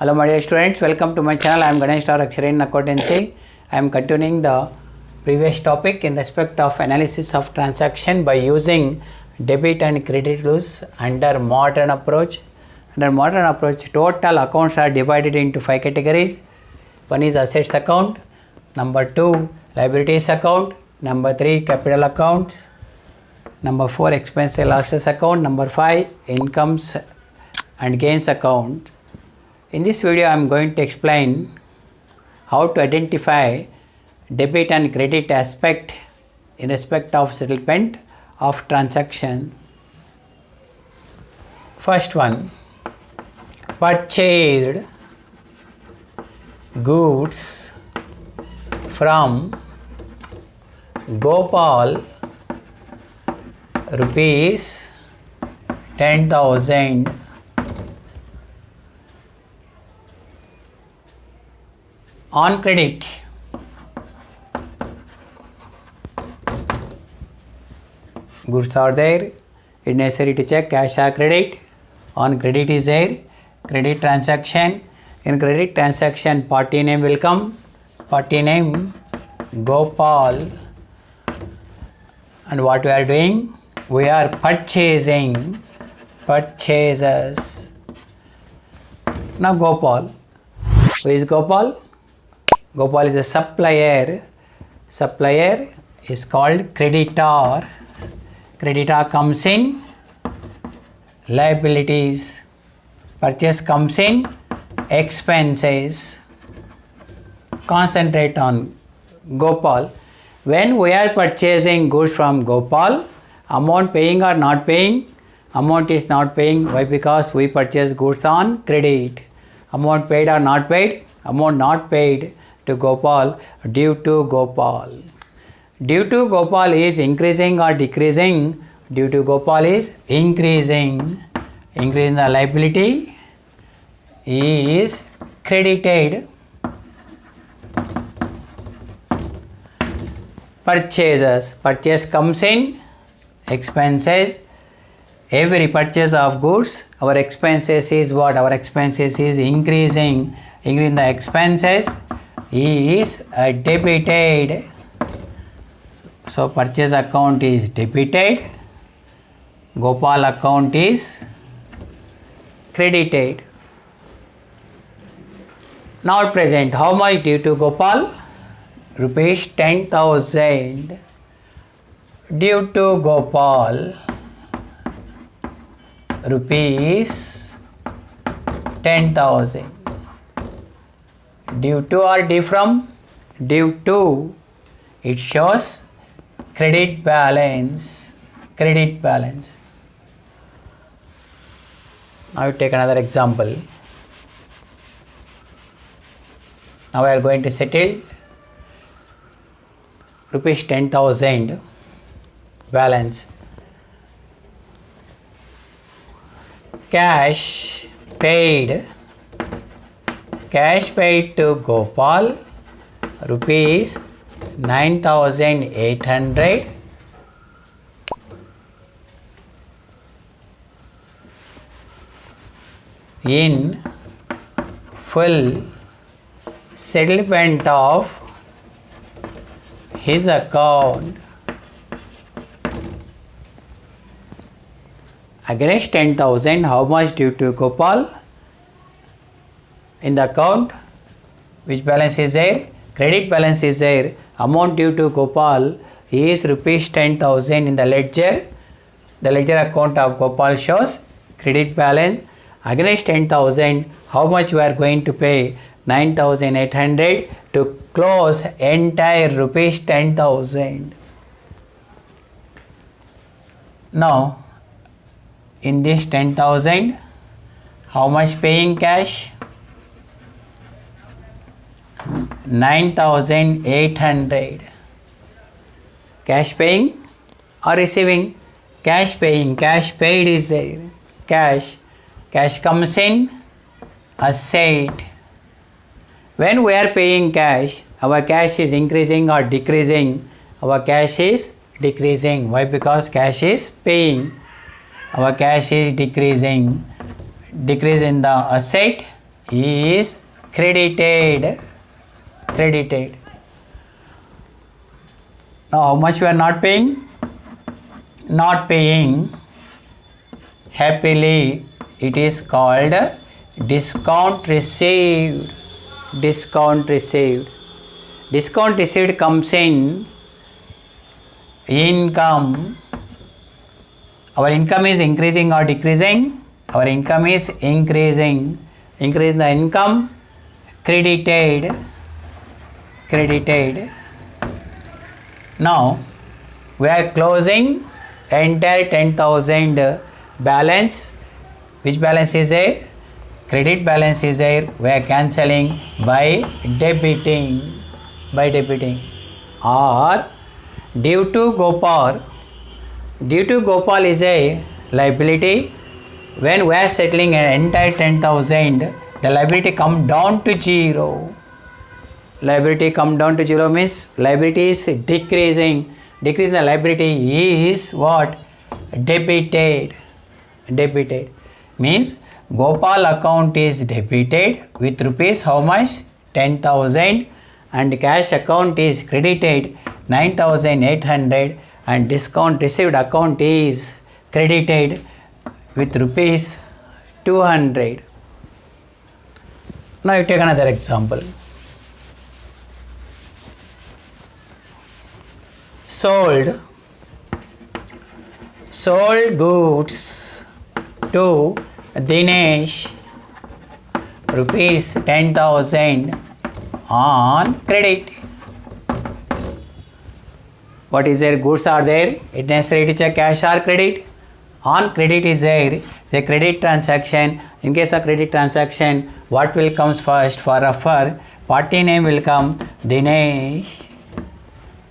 Hello my dear students, welcome to my channel. I am Ganesh Star Akshara in Accountancy. I am continuing the previous topic in respect of analysis of transaction by using debit and credit rules under modern approach. Under modern approach, total accounts are divided into 5 categories. One is assets account, number 2 liabilities account, number 3 capital accounts, number 4 expense and losses account, number 5 incomes and gains account. In this video I am going to explain how to identify debit and credit aspect in respect of settlement of transaction. First one, purchased goods from Gopal rupees 10,000 on credit. Goods are there, it is necessary to check cash or credit. On credit is there, credit transaction. In credit transaction, party name will come, party name Gopal, and what we are doing? We are purchasing, purchases. Now Gopal, who is Gopal? Gopal is a supplier. Supplier is called creditor. Creditor comes in liabilities. Purchase comes in expenses. Concentrate on Gopal. When we are purchasing goods from Gopal, amount paying or not paying? Amount is not paying. Why? Because we purchase goods on credit. Amount paid or not paid? Amount not paid to Gopal, due to Gopal. Due to Gopal is increasing or decreasing? Due to Gopal is increasing. Increase in the liability is credited. Purchases, purchase comes in expenses. Every purchase of goods, our expenses is what? Our expenses is increasing. Increasing the expenses is debited. So purchase account is debited, Gopal account is credited. Now present, how much due to Gopal? Rupees 10,000 due to Gopal. Rupees 10,000. Due to or due from? Due to. It shows credit balance. Credit balance. Now you take another example. Now we are going to settle rupees 10,000 balance. Cash paid to Gopal rupees 9,800 in full settlement of his account. Against 10,000, how much due to Gopal? In the account, which balance is there? Credit balance is there. Amount due to Gopal is rupees 10,000 in the ledger. The ledger account of Gopal shows credit balance. Against 10,000, how much we are going to pay? 9,800 to close entire rupees 10,000. Now, in this 10,000, how much paying cash? 9,800. Cash paying or receiving? Cash paying. Cash paid is there. Cash. Cash comes in asset. When we are paying cash, our cash is increasing or decreasing? Our cash is decreasing. Why? Because cash is paying. Our cash is decreasing. Decrease in the asset, is credited. Now how much we are not paying? Not paying. Happily, it is called discount received. Discount received comes in income. Our income is increasing or decreasing? Our income is increasing. Increase the income. Credited. Now we are closing entire 10,000 balance. Which balance is there? Credit balance is there. We are cancelling by debiting. Or due to Gopal is a liability. When we are settling an entire 10,000, the liability come down to zero. Liability come down to zero means liability is decreasing. Decrease the liability is what? Debited. Means Gopal account is debited with rupees how much? 10,000, and cash account is credited 9,800, and discount received account is credited with rupees 200. Now you take another example. Sold goods to Dinesh rupees 10,000 on credit. What is there? Goods are there. It necessary to check cash or credit. On credit is there. The credit transaction. In case of credit transaction, what will comes first? For offer, party name will come Dinesh.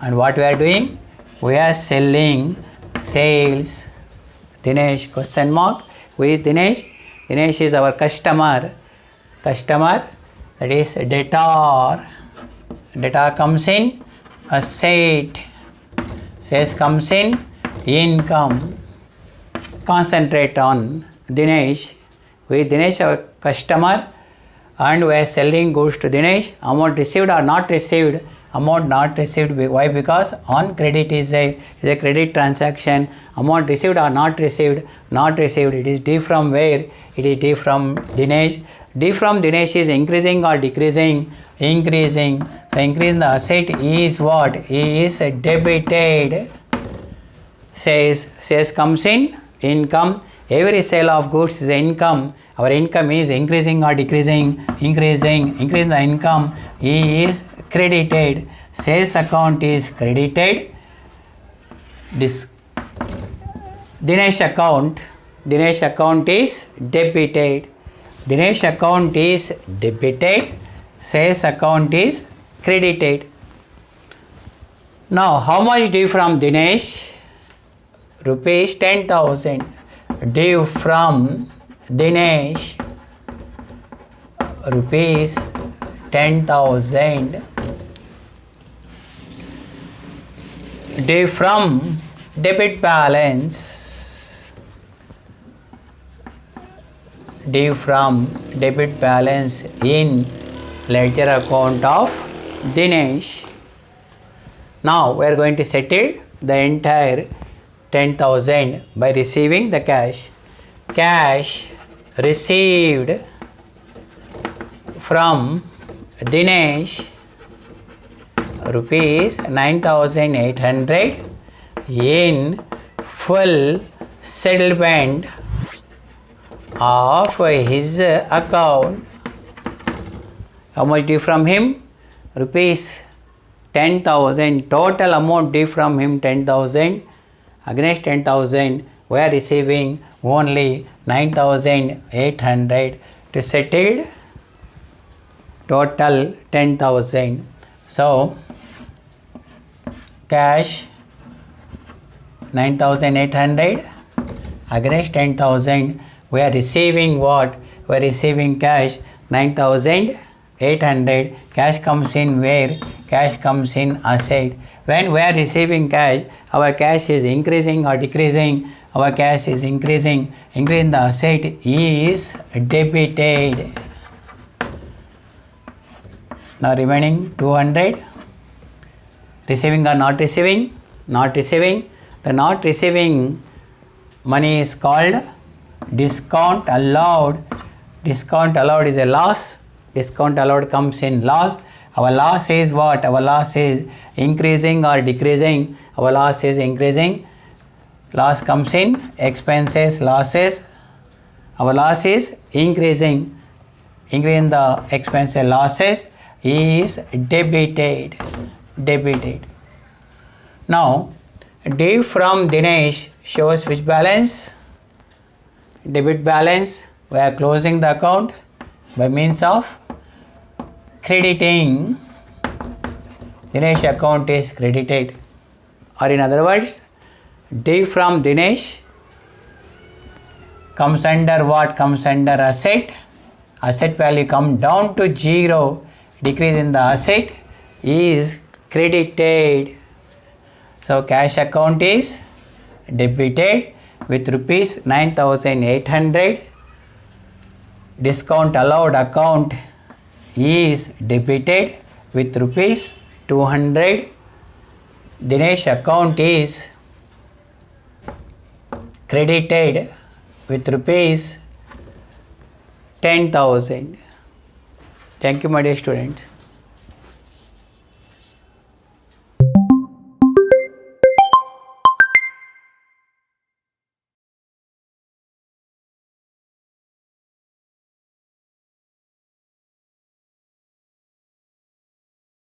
And what we are doing? We are selling. Sales. Dinesh question mark. Who is Dinesh? Dinesh is our customer. That is debtor. Debtor comes in asset. Sales comes in income. Concentrate on Dinesh. Who is Dinesh, our customer, and we are selling goods to Dinesh. Amount received or not received? Amount not received. Why? Because on credit is a credit transaction. Amount received or not received? Not received. It is due from where? It is due from Dinesh. Due from Dinesh is increasing or decreasing? Increasing. So increase in the asset is what? Is debited. Sales comes in income. Every sale of goods is income. Our income is increasing or decreasing? Increasing. Increase the income is credited. Sales account is credited. Dinesh account is debited. Dinesh account is debited. Sales account is credited. Now how much due from Dinesh? Rupees 10,000. Due from Dinesh rupees 10,000. Due from debit balance. Due from debit balance in ledger account of Dinesh. Now we are going to settle the entire 10,000 by receiving the cash. Cash received from Dinesh rupees 9,800 in full settlement of his account. How much due from him? Rupees 10,000. Total amount due from him 10,000. Against 10,000 we are receiving only 9,800 to settle total 10,000. So cash 9,800 against 10,000 we are receiving what? We are receiving cash 9,800. Cash comes in where? Cash comes in asset. When we are receiving cash, our cash is increasing or decreasing? Our cash is increasing. Increasing the asset is debited. Now remaining 200. Receiving or not receiving? Not receiving. The not receiving money is called discount allowed. Discount allowed is a loss. Discount allowed comes in loss. Our loss is what? Our loss is increasing or decreasing? Our loss is increasing. Loss comes in expenses, losses. Our loss is increasing. Increasing the expenses, losses is debited. Debited. Now, D from Dinesh shows which balance? Debit balance. We are closing the account by means of crediting. Dinesh account is credited, or in other words, D from Dinesh comes under what? Comes under asset. Asset value come down to 0. Decrease in the asset is credited. So cash account is debited with rupees 9,800. Discount allowed account is debited with rupees 200. Dinesh account is credited with rupees 10,000. Thank you, my dear students.